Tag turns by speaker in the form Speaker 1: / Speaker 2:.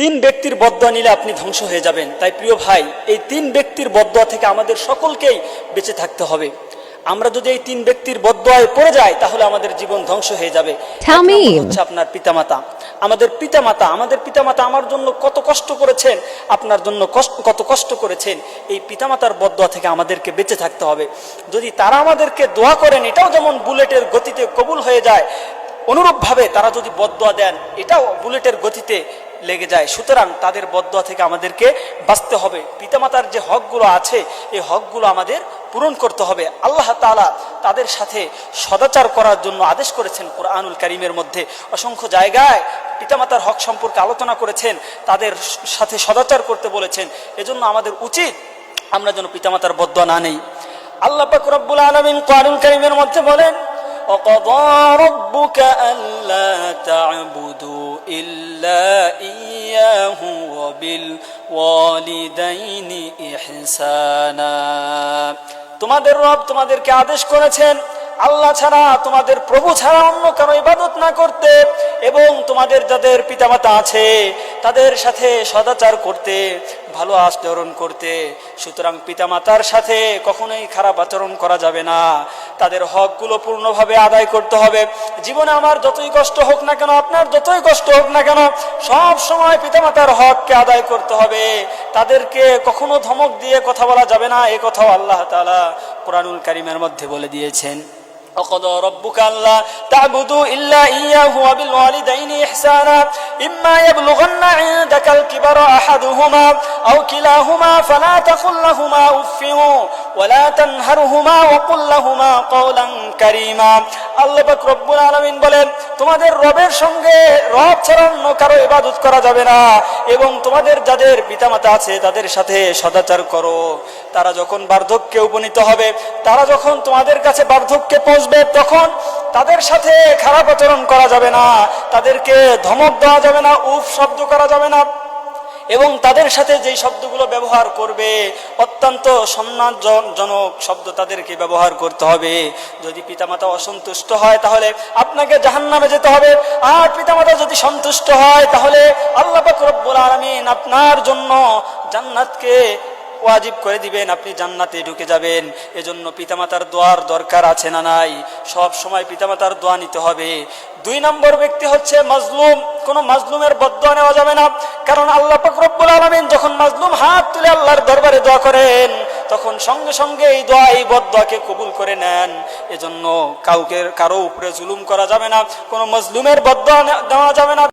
Speaker 1: তিন ব্যক্তির বদদোয়া নিলে আপনি ধ্বংস হয়ে যাবেন। তাই প্রিয় ভাই, এই তিন ব্যক্তির বদদোয়া থেকে আমাদের সকলকেই বেঁচে থাকতে হবে। আমরা যদি এই তিন ব্যক্তির বদদোয়ায় পড়ে যাই তাহলে আমাদের জীবন ধ্বংস হয়ে যাবে। হচ্ছে আপনার পিতামাতা। আমাদের পিতামাতা আমার জন্য কত কষ্ট করেছেন, আপনার জন্য কত কষ্ট করেছেন। এই পিতামাতার বদদোয়া থেকে আমাদেরকে বেঁচে থাকতে হবে। যদি তারা আমাদেরকে দোয়া করেন, এটাও যেমন বুলেটের গতিতে কবুল হয়ে যায়, অনুরূপভাবে তারা যদি বদদোয়া দেন, এটাও বুলেটের গতিতে লেগে যায়। সুতরাং তাদের বদদোয়া থেকে আমাদেরকে বাঁচতে হবে। পিতামাতার যে হকগুলো আছে, এই হকগুলো আমাদের পূরণ করতে হবে। আল্লাহ তাআলা তাদের সাথে সদাচার করার জন্য আদেশ করেছেন কোরআনুল কারীমের মধ্যে। অসংখ্য জায়গায় পিতামাতার হক সম্পর্কে আলোচনা করেছেন, তাদের সাথে সদাচার করতে বলেছেন। এজন্য আমাদের উচিত আমরা যেন পিতামাতার বদদোয়া না নেই। আল্লাহ পাক রব্বুল আলামিন কোরআনুল কারীমের মধ্যে বলেন, وَقَضَى رَبُّكَ أَلَّا تَعْبُدُوا إِلَّا إِيَّاهُ وَبِالْوَالِدَيْنِ إِحْسَانًا। তোমাদের রব তোমাদেরকে আদেশ করেছেন আল্লাহ ছাড়া, তোমাদের প্রভু ছাড়া অন্য কারো ইবাদত না করতে, এবং তোমাদের যাদের পিতামাতা আছে তাদের সাথে সদাচার করতে, ভালো আচরণ করতে। সুতরাং পিতামাতার সাথে কখনোই খারাপ আচরণ করা যাবে না। তাদের হকগুলো পূর্ণভাবে আদায় করতে হবে। জীবনে আমার যতই কষ্ট হোক না কেন, আপনার যতই কষ্ট হোক না কেন, সব সময় পিতামাতার হককে আদায় করতে হবে। তাদেরকে কখনো ধমক দিয়ে কথা বলা যাবে না। এই কথাও আল্লাহ তাআলা কোরআনুল কারীমের মধ্যে বলে দিয়েছেন। وَقَضَى رَبُّكَ أَلَّا تَعْبُدُوا إِلَّا إِيَّاهُ وَبِالْوَالِدَيْنِ إِحْسَانًا إِمَّا يَبْلُغَنَّ عِندَكَ الْكِبَرَ أَحَدُهُمَا أَوْ كِلَاهُمَا فَلَا تَقُل لَّهُمَا أُفٍّ وَلَا تَنْهَرْهُمَا وَقُل لَّهُمَا قَوْلًا كَرِيمًا। আল্লাহ পাক রব্বুল আলামিন বলেন, তোমাদের রবের সঙ্গে রব ছাড়া অন্য কারো ইবাদত করা যাবে না, এবং তোমাদের যাদের পিতামাতা আছে তাদের সাথে সদাচার করো। তারা যখন বার্ধক্যে উপনীত হবে, তারা যখন তোমাদের কাছে বার্ধক্যে পৌঁছবে, তখন তাদের সাথে খারাপ আচরণ করা যাবে না, তাদেরকে ধমক দেওয়া যাবে না, উফ শব্দ করা যাবে না, এবং তাদের সাথে যেই শব্দগুলো ব্যবহার করবে অত্যন্ত সম্মানজনক শব্দ তাদেরকে ব্যবহার করতে হবে। যদি পিতামাতা অসন্তুষ্ট হয় তাহলে আপনাকে জাহান্নামে যেতে হবে, আর পিতামাতা যদি সন্তুষ্ট হয় তাহলে আল্লাহ পাক রব্বুল আলামিন আপনার জন্য জান্নাতকে ওয়াজিব করে দিবেন, আপনি জান্নাতে ঢুকে যাবেন। এজন্য পিতামাতার দোয়ার দরকার আছে না নাই? সব সময় পিতামাতার দোয়া নিতে হবে। 2 নম্বর ব্যক্তি হচ্ছে মাজলুম। কোন মাজলুমের বদদোয়া নেওয়া যাবে না, কারণ আল্লাহ পাক রব্বুল আলামিন যখন মাজলুম হাত তুলে আল্লাহর দরবারে দোয়া করেন, তখন সঙ্গে সঙ্গে এই দোয়া, এই বদদোয়াকে কবুল করে নেন। এজন্য কারো উপরে জুলুম করা যাবে না, কোন মাজলুমের বদদোয়া নেওয়া যাবে না।